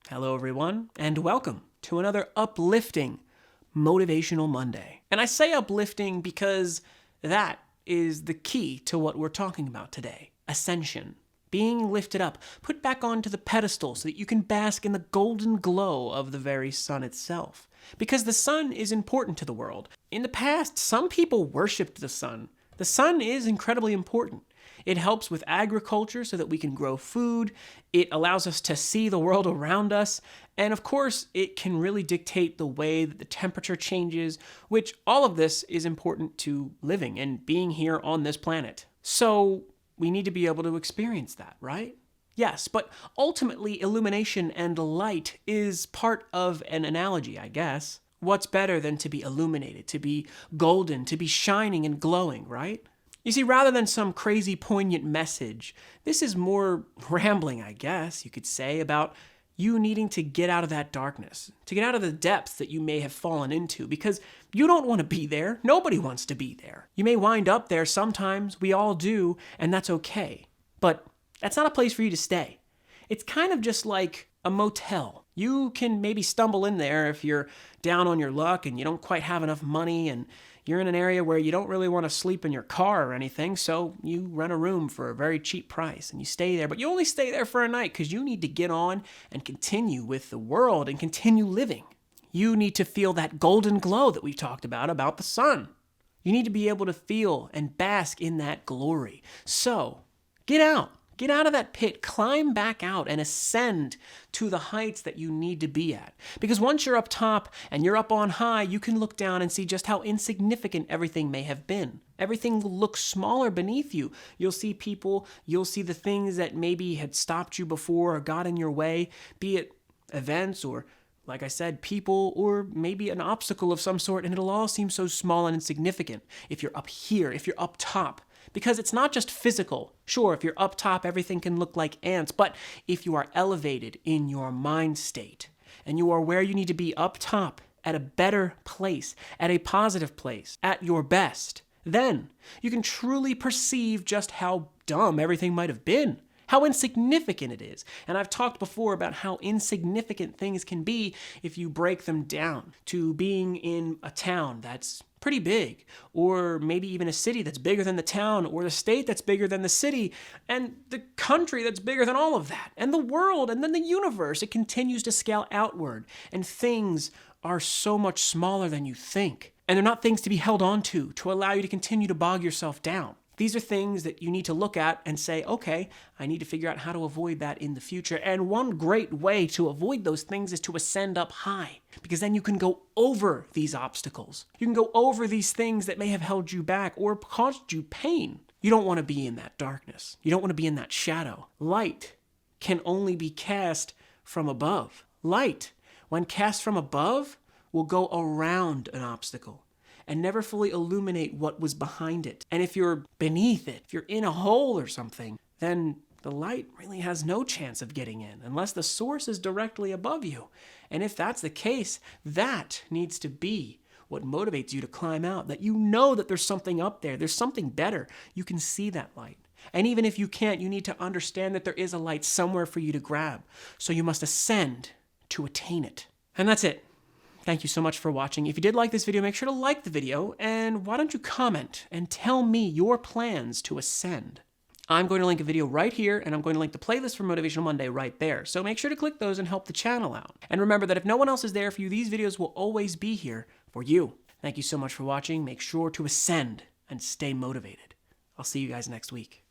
Hello, everyone, and welcome to another uplifting Motivational Monday. And I say uplifting because that is the key to what we're talking about today. Ascension. Being lifted up, put back onto the pedestal so that you can bask in the golden glow of the very sun itself. Because the sun is important to the world. In the past, some people worshipped the sun. The sun is incredibly important. It helps with agriculture so that we can grow food. It allows us to see the world around us. And of course, it can really dictate the way that the temperature changes, which all of this is important to living and being here on this planet. So we need to be able to experience that, right? Yes, but ultimately, illumination and light is part of an analogy, I guess. What's better than to be illuminated, to be golden, to be shining and glowing, right? You see, rather than some crazy poignant message, this is more rambling, I guess you could say, about you needing to get out of that darkness, to get out of the depths that you may have fallen into, because you don't want to be there. Nobody wants to be there. You may wind up there sometimes, we all do, and that's okay. But that's not a place for you to stay. It's kind of just like a motel. You can maybe stumble in there if you're down on your luck and you don't quite have enough money and you're in an area where you don't really want to sleep in your car or anything, so you rent a room for a very cheap price and you stay there. But you only stay there for a night because you need to get on and continue with the world and continue living. You need to feel that golden glow that we've talked about the sun. You need to be able to feel and bask in that glory. So, get out. Get out of that pit, climb back out, and ascend to the heights that you need to be at. Because once you're up top and you're up on high, you can look down and see just how insignificant everything may have been. Everything will look smaller beneath you. You'll see people, you'll see the things that maybe had stopped you before or got in your way, be it events or, like I said, people, or maybe an obstacle of some sort, and it'll all seem so small and insignificant if you're up here, if you're up top. Because it's not just physical. Sure, if you're up top, everything can look like ants, but if you are elevated in your mind state, and you are where you need to be up top, at a better place, at a positive place, at your best, then you can truly perceive just how dumb everything might have been. How insignificant it is. And I've talked before about how insignificant things can be if you break them down to being in a town that's pretty big, or maybe even a city that's bigger than the town, or the state that's bigger than the city, and the country that's bigger than all of that, and the world, and then the universe. It continues to scale outward, and things are so much smaller than you think. And they're not things to be held on to allow you to continue to bog yourself down. These are things that you need to look at and say, okay, I need to figure out how to avoid that in the future. And one great way to avoid those things is to ascend up high, because then you can go over these obstacles. You can go over these things that may have held you back or caused you pain. You don't want to be in that darkness. You don't want to be in that shadow. Light can only be cast from above. Light, when cast from above, will go around an obstacle and never fully illuminate what was behind it. And if you're beneath it, if you're in a hole or something, then the light really has no chance of getting in unless the source is directly above you. And if that's the case, that needs to be what motivates you to climb out, that you know that there's something up there, there's something better. You can see that light. And even if you can't, you need to understand that there is a light somewhere for you to grab. So you must ascend to attain it. And that's it. Thank you so much for watching. If you did like this video, make sure to like the video, and why don't you comment and tell me your plans to ascend. I'm going to link a video right here, and I'm going to link the playlist for Motivational Monday right there. So make sure to click those and help the channel out. And remember that if no one else is there for you, these videos will always be here for you. Thank you so much for watching. Make sure to ascend and stay motivated. I'll see you guys next week.